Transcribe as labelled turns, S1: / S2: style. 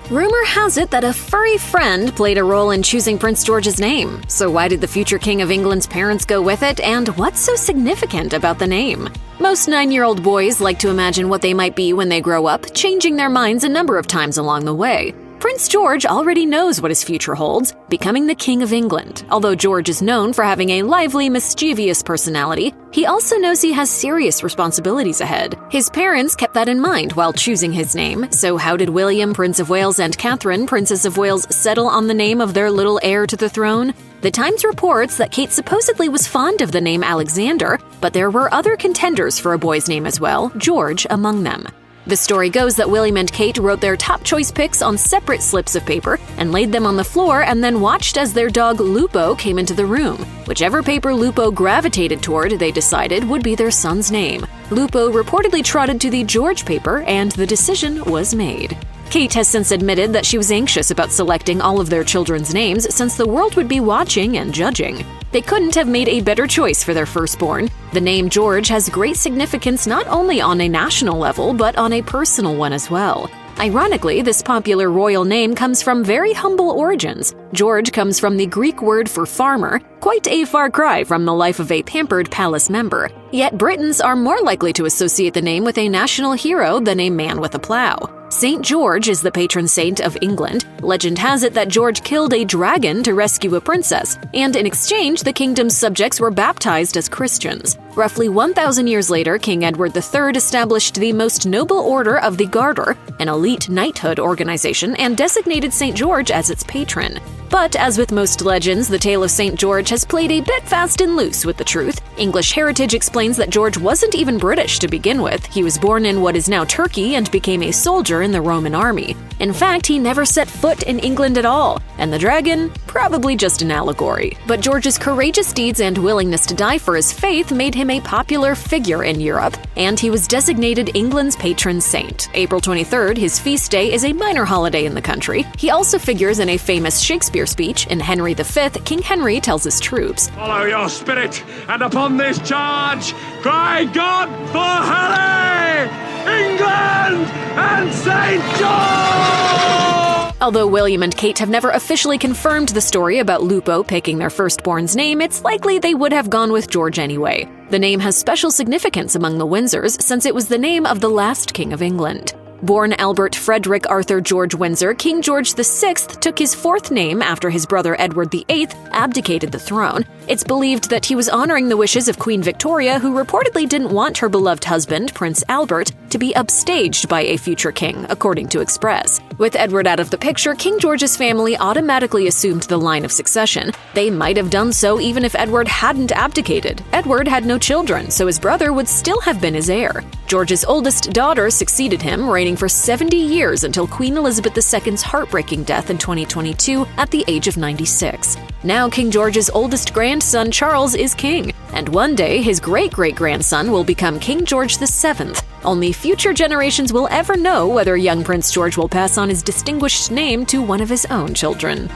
S1: Rumor has it that a furry friend played a role in choosing Prince George's name. So why did the future King of England's parents go with it, and what's so significant about the name? Most 9-year-old boys like to imagine what they might be when they grow up, changing their minds a number of times along the way. Prince George already knows what his future holds, becoming the King of England. Although George is known for having a lively, mischievous personality, he also knows he has serious responsibilities ahead. His parents kept that in mind while choosing his name, so how did William, Prince of Wales, and Catherine, Princess of Wales, settle on the name of their little heir to the throne? The Times reports that Kate supposedly was fond of the name Alexander, but there were other contenders for a boy's name as well, George among them. The story goes that William and Kate wrote their top choice picks on separate slips of paper and laid them on the floor and then watched as their dog Lupo came into the room. Whichever paper Lupo gravitated toward, they decided would be their son's name. Lupo reportedly trotted to the George paper, and the decision was made. Kate has since admitted that she was anxious about selecting all of their children's names since the world would be watching and judging. They couldn't have made a better choice for their firstborn. The name George has great significance not only on a national level, but on a personal one as well. Ironically, this popular royal name comes from very humble origins. George comes from the Greek word for farmer, quite a far cry from the life of a pampered palace member. Yet Britons are more likely to associate the name with a national hero than a man with a plow. St. George is the patron saint of England. Legend has it that George killed a dragon to rescue a princess, and in exchange, the kingdom's subjects were baptized as Christians. Roughly 1,000 years later, King Edward III established the Most Noble Order of the Garter, an elite knighthood organization, and designated St. George as its patron. But as with most legends, the tale of St. George has played a bit fast and loose with the truth. English Heritage explains that George wasn't even British to begin with. He was born in what is now Turkey and became a soldier in the Roman army. In fact, he never set foot in England at all, and the dragon? Probably just an allegory. But George's courageous deeds and willingness to die for his faith made him a popular figure in Europe, and he was designated England's patron saint. April 23rd, his feast day, is a minor holiday in the country. He also figures in a famous Shakespeare speech. In Henry V, King Henry tells his troops,
S2: "Follow your spirit, and upon this charge, cry God for Harry, England, and St. George!"
S1: Although William and Kate have never officially confirmed the story about Lupo picking their firstborn's name, it's likely they would have gone with George anyway. The name has special significance among the Windsors since it was the name of the last King of England. Born Albert Frederick Arthur George Windsor, King George VI took his fourth name after his brother Edward VIII abdicated the throne. It's believed that he was honoring the wishes of Queen Victoria, who reportedly didn't want her beloved husband, Prince Albert, to be upstaged by a future king, according to Express. With Edward out of the picture, King George's family automatically assumed the line of succession. They might have done so even if Edward hadn't abdicated. Edward had no children, so his brother would still have been his heir. George's oldest daughter succeeded him, reigning for 70 years until Queen Elizabeth II's heartbreaking death in 2022 at the age of 96. Now King George's oldest grandson, Charles, is king, and one day his great-great-grandson will become King George VII. Only future generations will ever know whether young Prince George will pass on his distinguished name to one of his own children.